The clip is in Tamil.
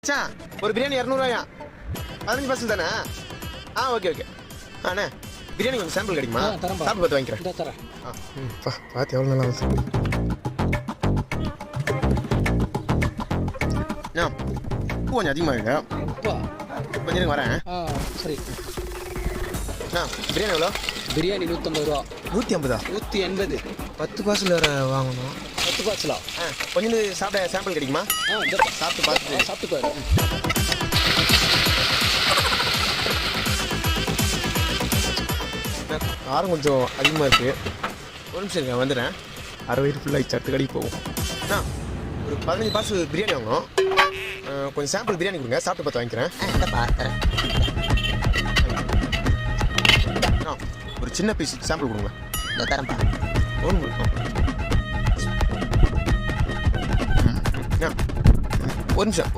மச்சான் ஒரு பிரியாணி 200 15 பர்சன்ட் தானே? ஓகே அண்ணே பிரியாணி கொஞ்சம் சாம்பிள் கிடைக்குமா? சாப்பிட்டு பார்த்து வாங்கிக்கிறேன். தரேன். பார்த்து எவ்வளோ நல்லா வந்து பூ கொஞ்சம் அதிகமாக இருக்கு. கொஞ்சம் வரேன். சரி. பிரியாணி எவ்வளோ? பிரியாணி 150 ரூபா. 150? 180. 10 பார்சல் வேறு வாங்கணும். 10 பார்சலா? கொஞ்சம் சாப்பிட சாம்பிள் கிடைக்குமா? சாப்பிட்டு பார்த்து சாப்பிட்டு பாரு. காரம் கொஞ்சம் அதிகமாக இருக்குது. ஒரு நிமிஷம் இருங்க, வந்துடுறேன். அரை வயிறு ஃபுல்லாக சட்டு கடைக்கு போகும். ஒரு 15 பார்சல் பிரியாணி வாங்கணும். கொஞ்சம் சாம்பிள் பிரியாணி கொடுங்க, சாப்பிட்டு பார்த்து வாங்கிக்கிறேன். ஒரு சின்ன பீஸ் சாம்பிள் கொடுங்க. தரேன்ப்பா. ஒரு நிமிஷம்